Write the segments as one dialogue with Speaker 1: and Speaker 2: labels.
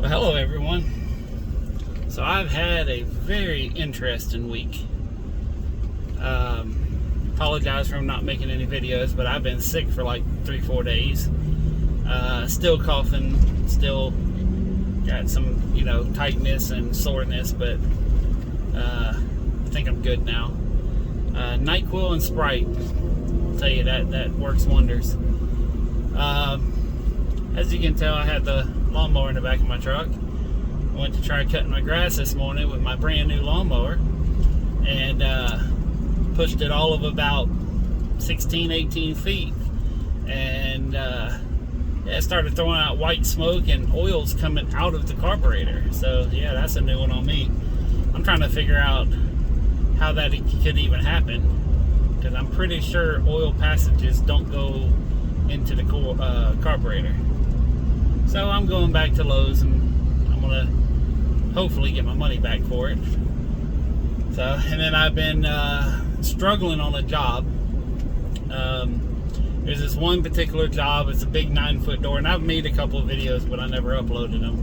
Speaker 1: Well, hello everyone. So I've had a very interesting week. Apologize for not making any videos, but I've been sick for like 3-4 days. Still coughing, still got some, tightness and soreness, but I think I'm good now. NyQuil and Sprite, I'll tell you that works wonders. As you can tell, I had the lawnmower in the back of my truck. I went to try cutting my grass this morning with my brand new lawnmower and pushed it all of about 16-18 feet, and it started throwing out white smoke and oils coming out of the carburetor. So yeah, that's a new one on me. I'm trying to figure out how that could even happen, because I'm pretty sure oil passages don't go into the carburetor. So I'm going back to Lowe's and I'm gonna hopefully get my money back for it. So, and then I've been struggling on a job. There's this one particular job. It's a big 9-foot door, and I've made a couple of videos, but I never uploaded them.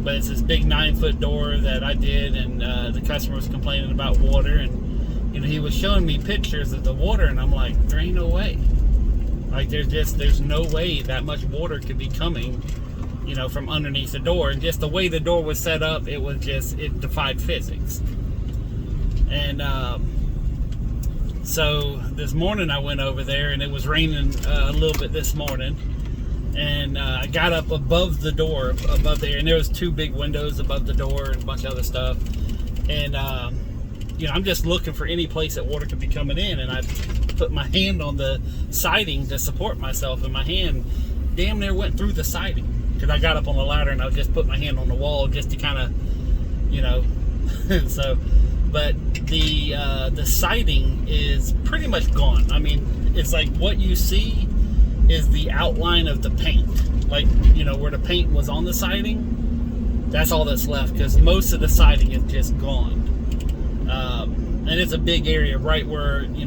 Speaker 1: But it's this big 9-foot door that I did, and the customer was complaining about water, and he was showing me pictures of the water, and I'm like, there ain't no way. Like, there's no way that much water could be coming, from underneath the door. And just the way the door was set up, it defied physics. And so this morning I went over there, and it was raining a little bit this morning. And I got up above the door, above there, and there was 2 big windows above the door and a bunch of other stuff. And I'm just looking for any place that water could be coming in, and I put my hand on the siding to support myself, and my hand damn near went through the siding, because I got up on the ladder and I just put my hand on the wall just to kind of, so, but the siding is pretty much gone. I mean, it's like what you see is the outline of the paint, like, where the paint was on the siding. That's all that's left, because most of the siding is just gone. And it's a big area right where, and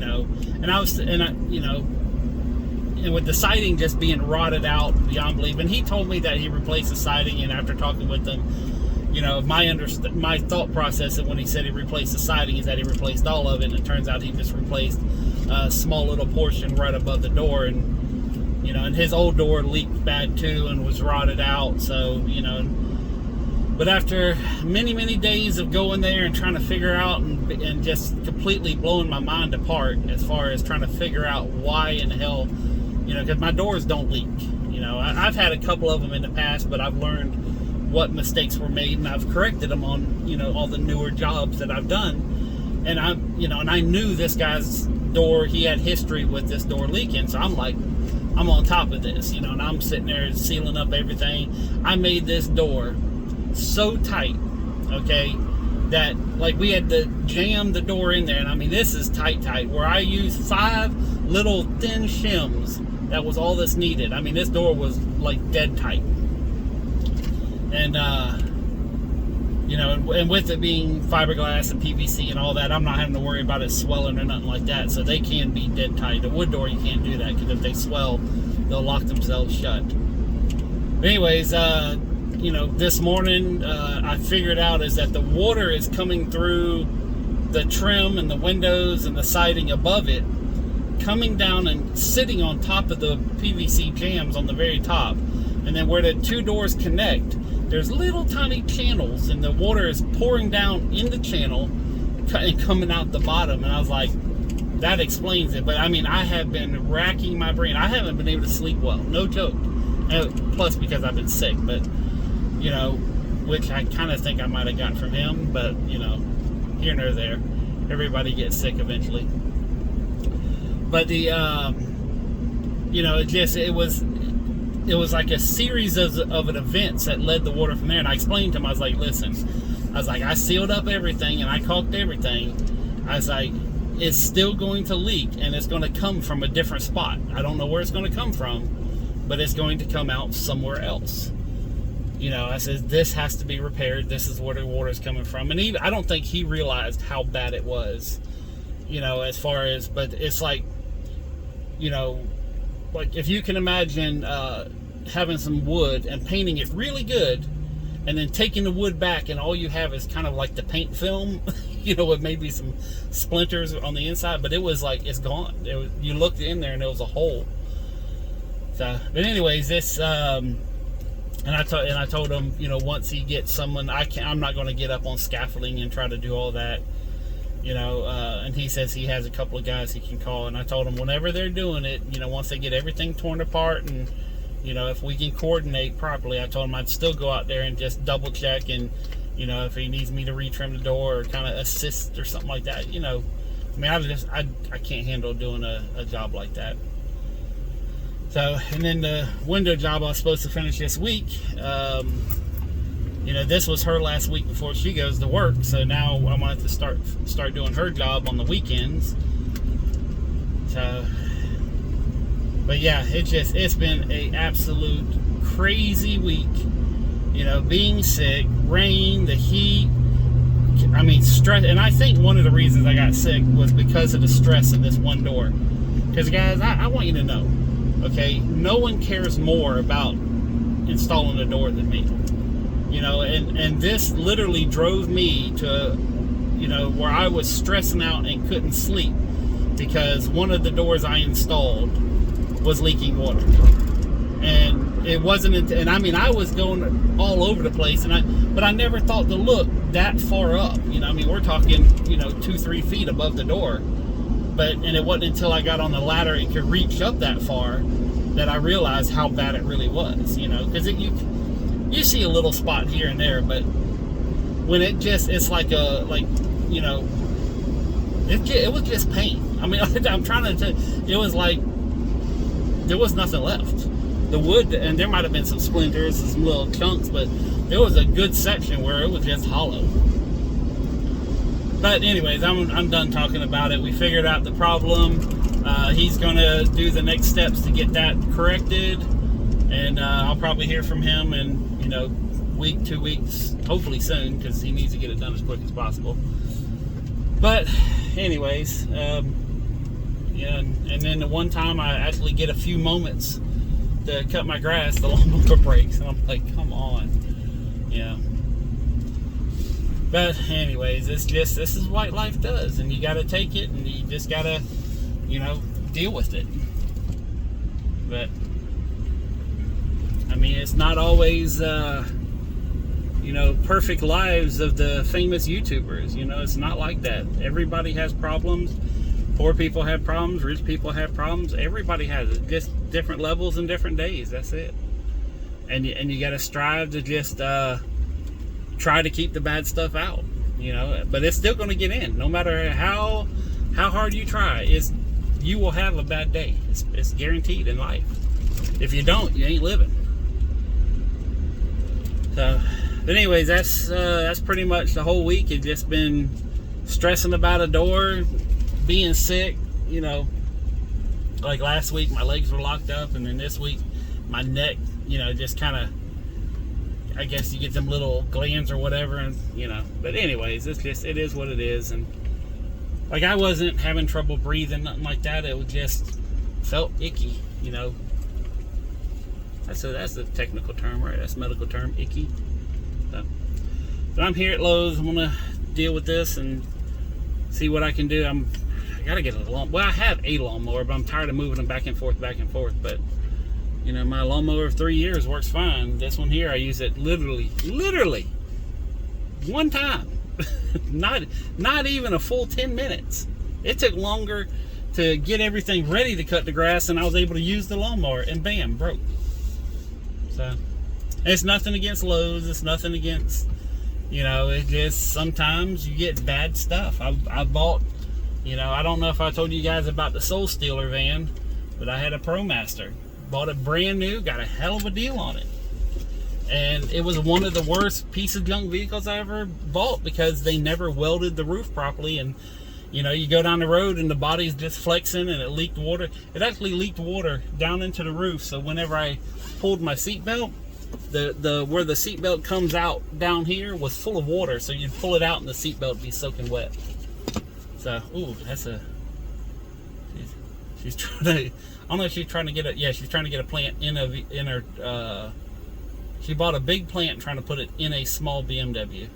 Speaker 1: with the siding just being rotted out beyond belief. And he told me that he replaced the siding, and after talking with them, my thought process when he said he replaced the siding is that he replaced all of it, and it turns out he just replaced a small little portion right above the door. And and his old door leaked bad too and was rotted out. So but after many days of going there and trying to figure out and just completely blowing my mind apart as far as trying to figure out why in the hell, because my doors don't leak. I've had a couple of them in the past, but I've learned what mistakes were made, and I've corrected them on, all the newer jobs that I've done. And I knew this guy's door, he had history with this door leaking. So I'm like, I'm on top of this, and I'm sitting there sealing up everything. I made this door so tight, okay, that like we had to jam the door in there. And I mean, this is tight where I used 5 little thin shims. That was all that's needed. I mean, this door was like dead tight. And and with it being fiberglass and PVC and all that, I'm not having to worry about it swelling or nothing like that. So they can be dead tight. The wood door, you can't do that, because if they swell, they'll lock themselves shut. But anyways, this morning I figured out is that the water is coming through the trim and the windows and the siding above it, coming down and sitting on top of the PVC jams on the very top. And then where the 2 doors connect, there's little tiny channels, and the water is pouring down in the channel and coming out the bottom. And I was like, that explains it. But I mean, I have been racking my brain. I haven't been able to sleep well, no joke. Plus because I've been sick, but which I kind of think I might have got from him, but here nor there. Everybody gets sick eventually. But the it was like a series of events that led the water from there. And I explained to him, I was like, listen, I sealed up everything and I caulked everything. I was like, it's still going to leak, and it's going to come from a different spot. I don't know where it's going to come from, but it's going to come out somewhere else. I said, this has to be repaired. This is where the water is coming from. And I don't think he realized how bad it was, as far as, but it's like, like if you can imagine having some wood and painting it really good, and then taking the wood back, and all you have is kind of like the paint film, you know, with maybe some splinters on the inside, but it was like, it's gone. You looked in there and there was a hole. So, but anyways, this, and I told him, you know, once he gets someone, I'm not going to get up on scaffolding and try to do all that, you know, and he says he has a couple of guys he can call, and I told him whenever they're doing it, you know, once they get everything torn apart, and you know, if we can coordinate properly, I told him I'd still go out there and just double check, and you know, if he needs me to retrim the door or kind of assist or something like that, you know, I mean, I can't handle doing a job like that. So, and then the window job I was supposed to finish this week, you know, this was her last week before she goes to work, so now I wanted to start doing her job on the weekends. So, but yeah, it's been a absolute crazy week. You know, being sick, rain, the heat, I mean, stress. And I think one of the reasons I got sick was because of the stress of this one door. Because guys, I want you to know, okay, no one cares more about installing a door than me. You know, and this literally drove me to, you know, where I was stressing out and couldn't sleep because one of the doors I installed was leaking water, and it wasn't. And I mean, I was going all over the place, but I never thought to look that far up. You know, I mean, we're talking, you know, 2-3 feet above the door, and it wasn't until I got on the ladder and could reach up that far that I realized how bad it really was. You know, because you see a little spot here and there, but when it's like you know, it was just pain. I mean, I'm trying to. It was like there was nothing left. The wood, and there might have been some splinters and some little chunks, but there was a good section where it was just hollow. But anyways, I'm done talking about it. We figured out the problem. He's going to do the next steps to get that corrected, and I'll probably hear from him in, you know, week, 2 weeks, hopefully soon, because he needs to get it done as quick as possible. But anyways, yeah, and then the one time I actually get a few moments to cut my grass, the lawnmower breaks, and I'm like, come on, yeah. But anyways, this is what life does, and you got to take it, and you just got to, you know, deal with it. But I mean, it's not always, you know, perfect lives of the famous YouTubers. You know, it's not like that. Everybody has problems. Poor people have problems, rich people have problems. Everybody has it, just different levels and different days. That's it. And you got to strive to just try to keep the bad stuff out. You know, but it's still going to get in, no matter how hard you try. You will have a bad day. It's guaranteed in life. If you don't, you ain't living. So, but anyways, that's pretty much the whole week. It's just been stressing about a door. Being sick, you know, like last week my legs were locked up, and then this week my neck, you know, just kind of, I guess you get them little glands or whatever, and you know. But anyways, it is what it is. And like, I wasn't having trouble breathing, nothing like that. It was just felt icky, you know. That's the technical term, right? That's a medical term, icky. So, but I'm here at Lowe's. I'm gonna deal with this and see what I can do. I gotta get a lawnmower. Well, I have a lawnmower, but I'm tired of moving them back and forth. But you know, my lawnmower of 3 years works fine. This one here, I use it literally one time. not even a full 10 minutes. It took longer to get everything ready to cut the grass, and I was able to use the lawnmower, and bam, broke. So it's nothing against Lowe's. It's nothing against, you know, it just sometimes you get bad stuff. I bought, you know, I don't know if I told you guys about the Soul Stealer van, but I had a ProMaster. Bought it brand new, got a hell of a deal on it. And it was one of the worst piece of junk vehicles I ever bought because they never welded the roof properly. And, you know, you go down the road and the body's just flexing and it leaked water. It actually leaked water down into the roof. So whenever I pulled my seatbelt, the where the seatbelt comes out down here was full of water, so you'd pull it out and the seatbelt would be soaking wet. So, ooh, that's a, she's trying to, I don't know if she's trying to get a, yeah, she's trying to get a plant in her, she bought a big plant and trying to put it in a small BMW.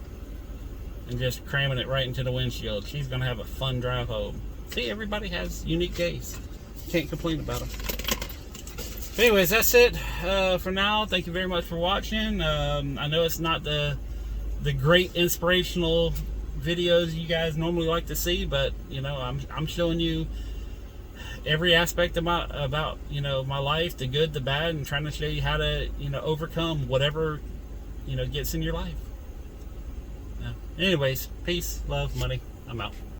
Speaker 1: And just cramming it right into the windshield. She's going to have a fun drive home. See, everybody has unique days. Can't complain about them. But anyways, that's it for now. Thank you very much for watching. I know it's not the great inspirational videos you guys normally like to see, but you know, I'm showing you every aspect of about you know, my life, the good, the bad, and trying to show you how to, you know, overcome whatever, you know, gets in your life. Anyways, peace, love, money. I'm out.